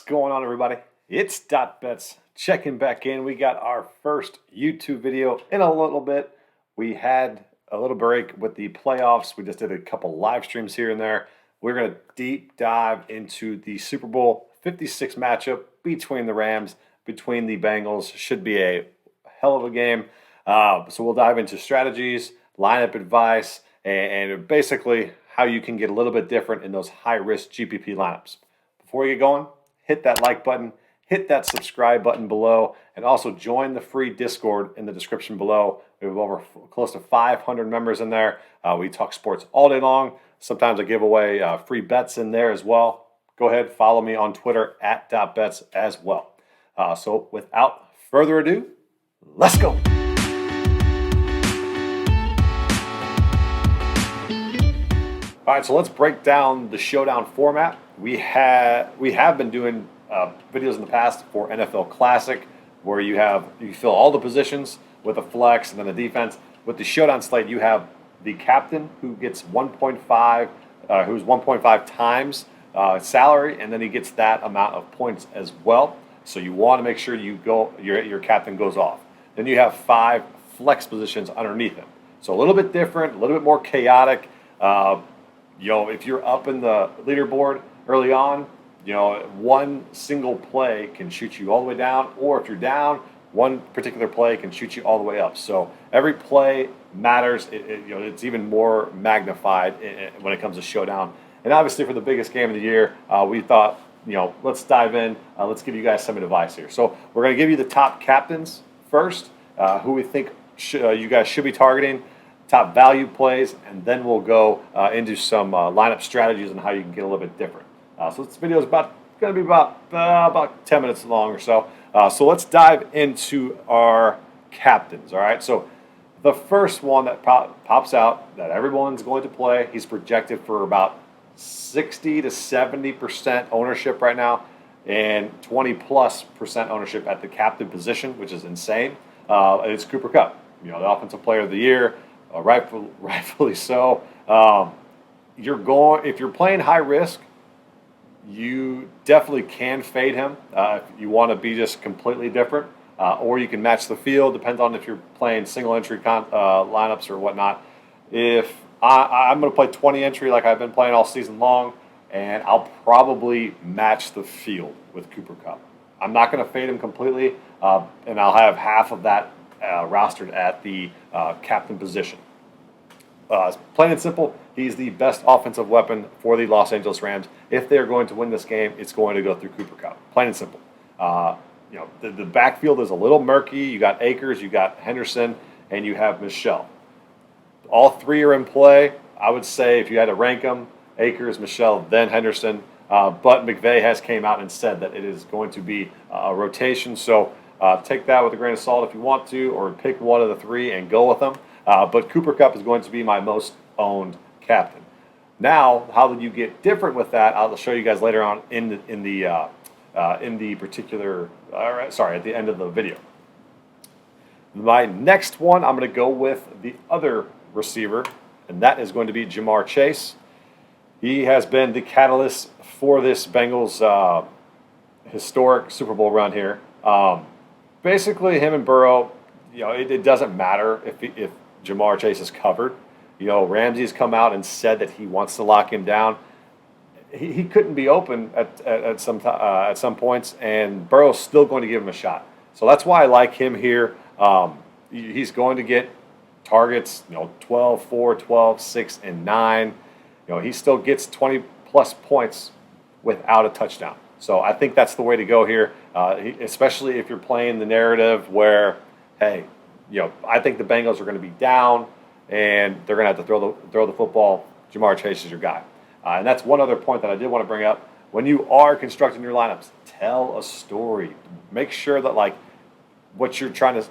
going on, everybody? It's Dot Bets checking back in. We got our first YouTube video in a little bit. We had a little break with the playoffs. We just did a couple live streams here and there. We're going to deep dive into the Super Bowl 56 matchup between the Rams, between the Bengals. Should be a hell of a game. So we'll dive into strategies, lineup advice, and basically how you can get a little bit different in those high-risk GPP lineups. Before we get going, hit that like button, hit that subscribe button below, and also join the free Discord in the description below. We have over close to 500 members in there. We talk sports all day long. Sometimes I give away free bets in there as well. Go ahead, follow me on Twitter at @dotbets as well. So without further ado, let's go. All right, so let's break down the Showdown format. We have been doing videos in the past for NFL Classic, where you fill all the positions with a flex and then a defense. With the Showdown slate, you have the captain who gets 1.5, who's 1.5 times salary, and then he gets that amount of points as well. So you want to make sure your captain goes off. Then you have 5 flex positions underneath him. So a little bit different, a little bit more chaotic. If you're up in the leaderboard early on, one single play can shoot you all the way down, or if you're down, one particular play can shoot you all the way up. So every play matters. It's even more magnified when it comes to Showdown. And obviously for the biggest game of the year, we thought, let's dive in. Let's give you guys some advice here. So we're going to give you the top captains first, who we think you guys should be targeting, top value plays, and then we'll go into some lineup strategies and how you can get a little bit different. So this video is going to be about 10 minutes long or so. So let's dive into our captains. All right. So the first one that pops out that everyone's going to play, he's projected for about 60 to 70% ownership right now, and 20+% ownership at the captain position, which is insane. It's Cooper Kupp, the offensive player of the year. Rightfully so. If you're playing high risk, you definitely can fade him if you want to be just completely different, or you can match the field. Depends on if you're playing single entry lineups or whatnot. If I'm going to play 20 entry like I've been playing all season long, and I'll probably match the field with Cooper Kupp. I'm not going to fade him completely, and I'll have half of that rostered at the captain position. Plain and simple, he's the best offensive weapon for the Los Angeles Rams. If they're going to win this game, it's going to go through Cooper Kupp. Plain and simple. The backfield is a little murky. You got Akers, you got Henderson, and you have Michel. All 3 are in play. I would say if you had to rank them, Akers, Michel, then Henderson. But McVay has came out and said that it is going to be a rotation. So take that with a grain of salt if you want to, or pick one of the 3 and go with them. But Cooper Kupp is going to be my most owned captain. Now, how did you get different with that? I'll show you guys later on at the end of the video. My next one, I'm going to go with the other receiver, and that is going to be Jamar Chase. He has been the catalyst for this Bengals historic Super Bowl run here. Basically, him and Burrow, it doesn't matter if Jamar Chase is covered. Ramsey's come out and said that he wants to lock him down. He couldn't be open at some points, and Burrow's still going to give him a shot. So that's why I like him here. He's going to get targets, 12, 4, 12, 6, and 9. He still gets 20-plus points without a touchdown. So I think that's the way to go here, especially if you're playing the narrative where, hey, I think the Bengals are going to be down and they're going to have to throw the football. Jamar Chase is your guy. And that's one other point that I did want to bring up. When you are constructing your lineups, tell a story. Make sure that what you're trying to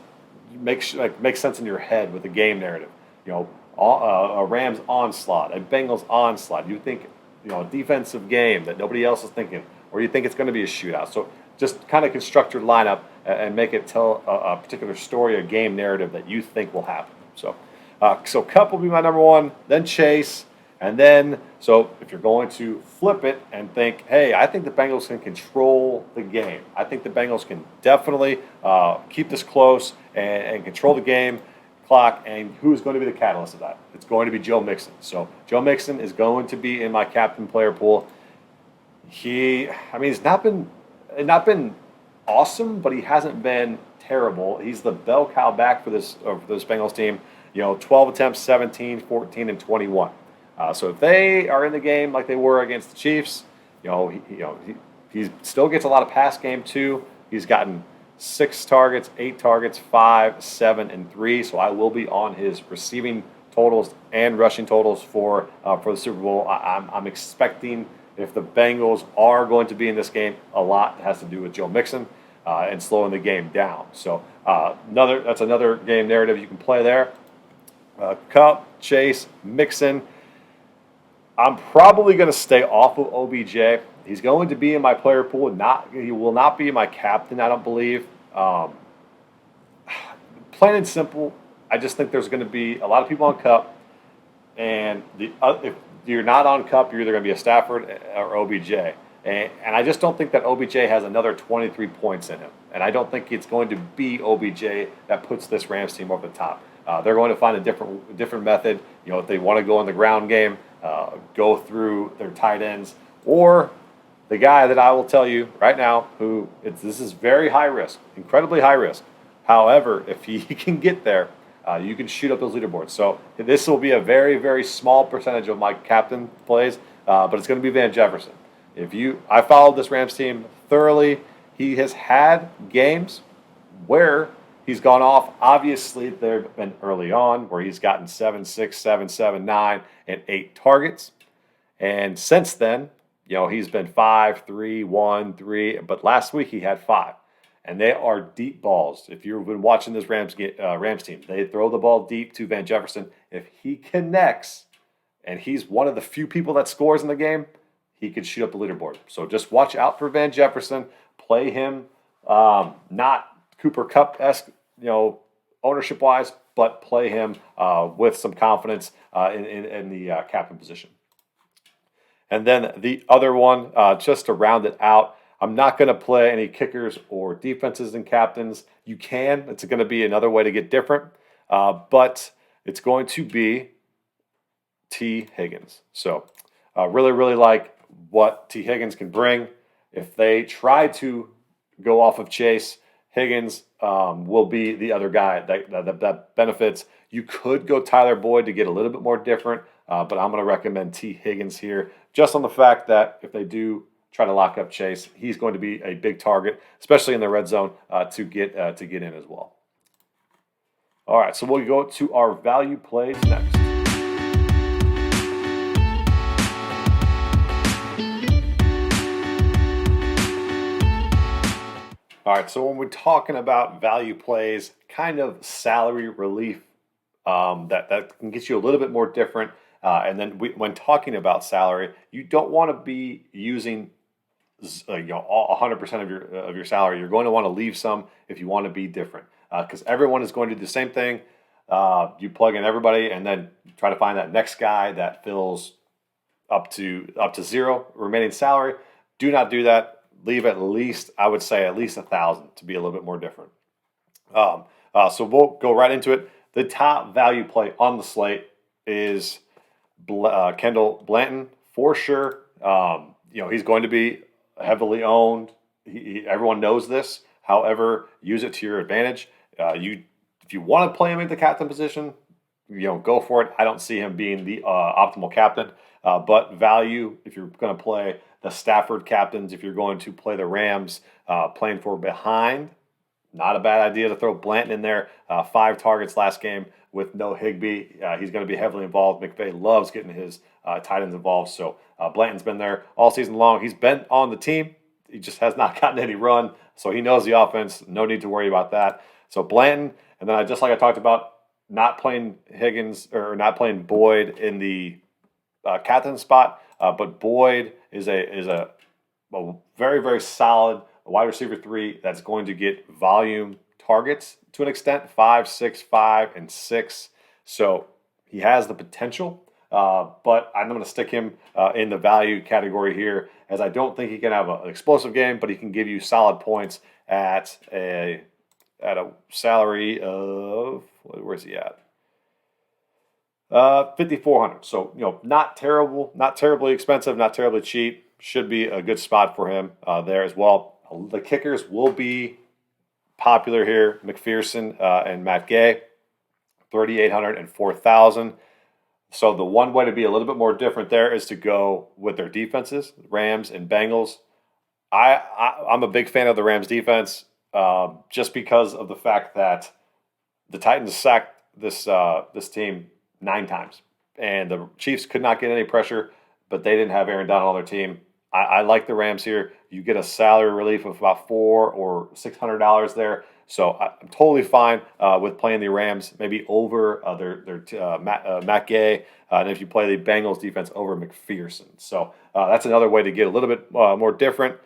make sense in your head with the game narrative. A Rams onslaught, a Bengals onslaught. You think a defensive game that nobody else is thinking, or you think it's going to be a shootout. So just kind of construct your lineup and make it tell a particular story, a game narrative that you think will happen. So Kupp will be my number 1, then Chase, And then, so if you're going to flip it and think, hey, I think the Bengals can control the game. I think the Bengals can definitely keep this close and control the game clock. And who's going to be the catalyst of that? It's going to be Joe Mixon. So Joe Mixon is going to be in my captain player pool. He's not been awesome, but he hasn't been terrible. He's the bell cow back for this Bengals team. 12 attempts, 17, 14, and 21. So if they are in the game like they were against the Chiefs, he still gets a lot of pass game too. He's gotten 6 targets, 8 targets, 5, 7, and 3. So I will be on his receiving totals and rushing totals for the Super Bowl. I'm expecting, if the Bengals are going to be in this game, a lot has to do with Joe Mixon and slowing the game down. So that's another game narrative you can play there. Cup, Chase, Mixon. I'm probably going to stay off of OBJ. He's going to be in my player pool. He will not be my captain, I don't believe. Plain and simple, I just think there's going to be a lot of people on Cup. And if you're not on Cup, you're either going to be a Stafford or OBJ. And I just don't think that OBJ has another 23 points in him. And I don't think it's going to be OBJ that puts this Rams team over the top. They're going to find a different method. If they want to go in the ground game, go through their tight ends, or the guy that I will tell you right now, this is very high risk, incredibly high risk. However, if he can get there, you can shoot up those leaderboards. So this will be a very, very small percentage of my captain plays, but it's going to be Van Jefferson. I followed this Rams team thoroughly. He has had games where he's gone off. Obviously, they've been early on where he's gotten 7, 6, 7, 7, 9, and 8 targets. And since then, he's been 5, 3, 1, 3. But last week he had 5. And they are deep balls. If you've been watching this Rams team, they throw the ball deep to Van Jefferson. If he connects, and he's one of the few people that scores in the game, he could shoot up the leaderboard. So just watch out for Van Jefferson. Play him, not Cooper Kupp-esque, ownership-wise, but play him with some confidence in the captain position. And then the other one, just to round it out, I'm not going to play any kickers or defenses and captains. You can. It's going to be another way to get different, but it's going to be T. Higgins. So really, really like what T. Higgins can bring. If they try to go off of Chase, Higgins will be the other guy that benefits. You could go Tyler Boyd to get a little bit more different, but I'm going to recommend T. Higgins here, just on the fact that if they do try to lock up Chase, he's going to be a big target, especially in the red zone, to get in as well. All right, so we'll go to our value plays next. All right, so when we're talking about value plays, kind of salary relief that can get you a little bit more different. And then when talking about salary, you don't want to be using 100% of your salary. You're going to want to leave some if you want to be different, because everyone is going to do the same thing. You plug in everybody and then try to find that next guy that fills up to zero remaining salary. Do not do that. Leave at least, I would say, at least 1,000 to be a little bit more different. So we'll go right into it. The top value play on the slate is Kendall Blanton for sure. He's going to be heavily owned. Everyone knows this. However, use it to your advantage. If you want to play him in the captain position, go for it. I don't see him being the optimal captain, but value if you're going to play the Stafford captains, if you're going to play the Rams playing for behind, not a bad idea to throw Blanton in there. 5 targets last game with no Higbee. He's going to be heavily involved. McVay loves getting his tight ends involved, so Blanton's been there all season long. He's been on the team. He just has not gotten any run, so he knows the offense. No need to worry about that. So Blanton, and then just like I talked about, not playing Higgins or not playing Boyd in the captain spot, but Boyd is a very, very solid wide receiver 3 that's going to get volume targets to an extent, 5, 6, 5, and 6. So he has the potential But I'm going to stick him in the value category here, as I don't think he can have an explosive game, but he can give you solid points at a salary of, where's he at? 5,400. So not terrible, not terribly expensive, not terribly cheap. Should be a good spot for him there as well. The kickers will be popular here: McPherson and Matt Gay, 3,800 and 4,000. So the one way to be a little bit more different there is to go with their defenses, Rams and Bengals. I'm a big fan of the Rams defense, just because of the fact that the Titans sacked this team 9 times, and the Chiefs could not get any pressure, but they didn't have Aaron Donald on their team. I like the Rams here. You get a salary relief of about $400 or $600 there, so I'm totally fine with playing the Rams, maybe over Matt Gay, and if you play the Bengals defense over McPherson. So that's another way to get a little bit more different.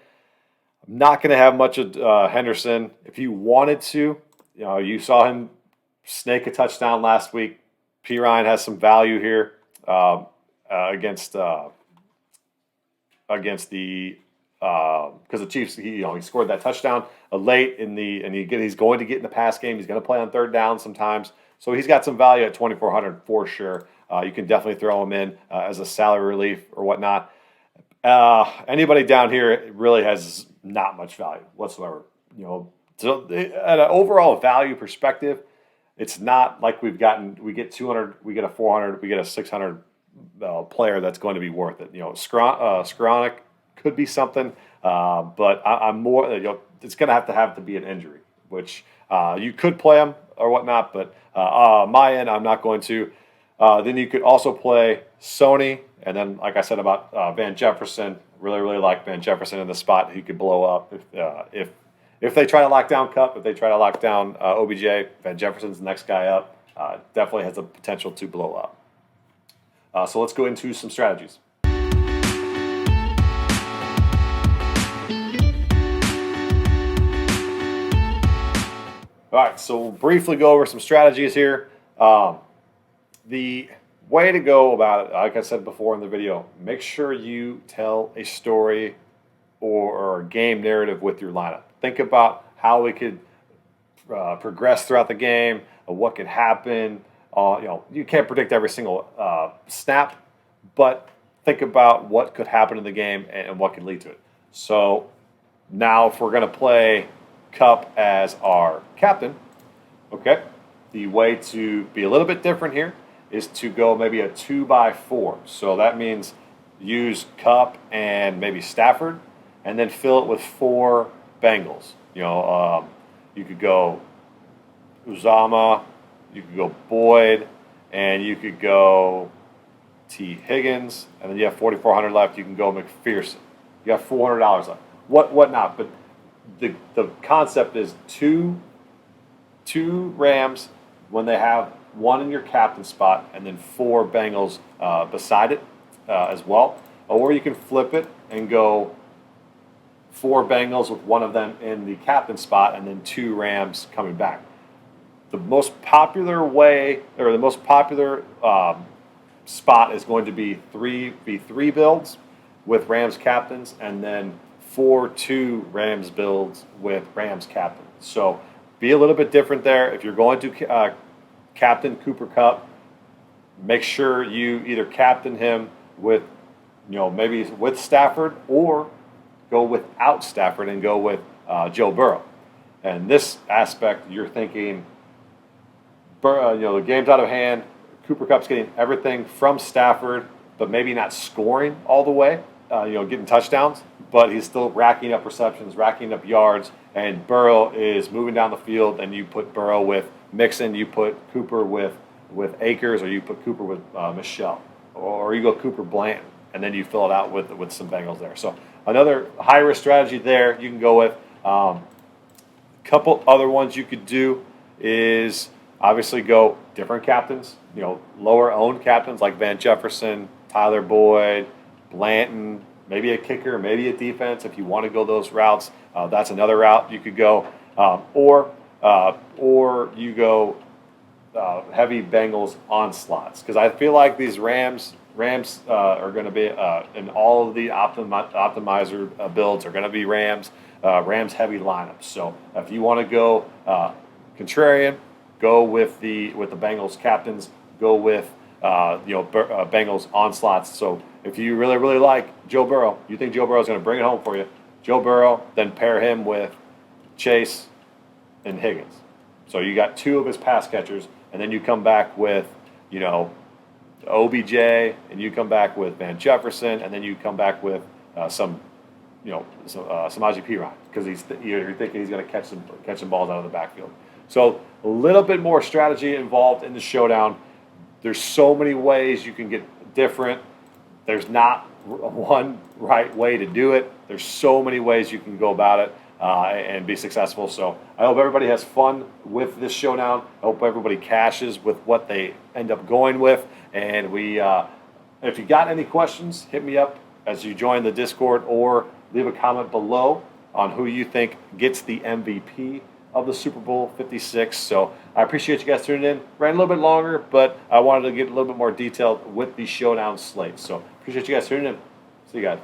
I'm not going to have much of Henderson. If you wanted to, you saw him snake a touchdown last week. P. Ryan has some value here against the because the Chiefs, he scored that touchdown late in he's going to get in the pass game. He's going to play on third down sometimes, so he's got some value at 2,400 for sure. You can definitely throw him in as a salary relief or whatnot. Anybody down here really has not much value whatsoever. So at an overall value perspective, it's not like we get 200, we get a 400, we get a 600 player that's going to be worth it. Skowronek could be something, but I'm more. It's going to have to be an injury, which you could play him or whatnot, but my end, I'm not going to. Then you could also play Sony, and then like I said about Van Jefferson, really like Van Jefferson in the spot. He could blow up if they try to lock down Kupp, if they try to lock down OBJ. Van Jefferson's the next guy up. Definitely has the potential to blow up. So let's go into some strategies. All right, so we'll briefly go over some strategies here. The way to go about it, like I said before in the video, make sure you tell a story or a game narrative with your lineup. Think about how we could progress throughout the game, or what could happen. You can't predict every single snap, but think about what could happen in the game and what could lead to it. So now if we're going to play Kupp as our captain, okay, the way to be a little bit different here is to go maybe a 2x4. So that means use Kupp and maybe Stafford, and then fill it with 4 Bengals. You could go Uzama, you could go Boyd, and you could go T. Higgins, and then you have 4,400 left. You can go McPherson. You got $400 left. Whatnot, but the concept is two Rams when they have 1 in your captain spot, and then 4 Bengals beside it as well. Or you can flip it and go 4 Bengals with 1 of them in the captain spot, and then 2 Rams coming back. The most popular way, or the most popular spot, is going to be 3v3 builds with Rams captains, and then 4-2 Rams builds with Rams captain. So be a little bit different there. If you're going to captain Cooper Kupp, make sure you either captain him with, maybe with Stafford, or go without Stafford and go with Joe Burrow. And this aspect, you're thinking, the game's out of hand. Cooper Kupp's getting everything from Stafford, but maybe not scoring all the way, getting touchdowns, but he's still racking up receptions, racking up yards, and Burrow is moving down the field, and you put Burrow with Mixon, you put Cooper with Akers, or you put Cooper with Michelle, or you go Cooper Blanton, and then you fill it out with some Bengals there. So another high-risk strategy there you can go with. Couple other ones you could do is obviously go different captains, lower-owned captains like Van Jefferson, Tyler Boyd, Blanton, maybe a kicker, maybe a defense. If you want to go those routes, that's another route you could go. Or you go heavy Bengals onslaughts, because I feel like these Rams are going to be in all of the optimizer builds are going to be Rams heavy lineups. So if you want to go contrarian, go with the Bengals captains. Go with Bengals onslaughts. So if you really like Joe Burrow, you think Joe Burrow is going to bring it home for you, Joe Burrow, then pair him with Chase and Higgins. So you got 2 of his pass catchers, and then you come back with, OBJ, and you come back with Van Jefferson, and then you come back with Samaje Perine, because you're thinking he's going to catch some balls out of the backfield. So a little bit more strategy involved in the showdown. There's so many ways you can get different. There's not one right way to do it. There's so many ways you can go about it and be successful. So I hope everybody has fun with this showdown. I hope everybody cashes with what they end up going with. And if you got any questions, hit me up as you join the Discord, or leave a comment below on who you think gets the MVP of the Super Bowl 56. So I appreciate you guys tuning in. Ran a little bit longer, but I wanted to get a little bit more detailed with the showdown slate. So appreciate you guys tuning in. See you guys.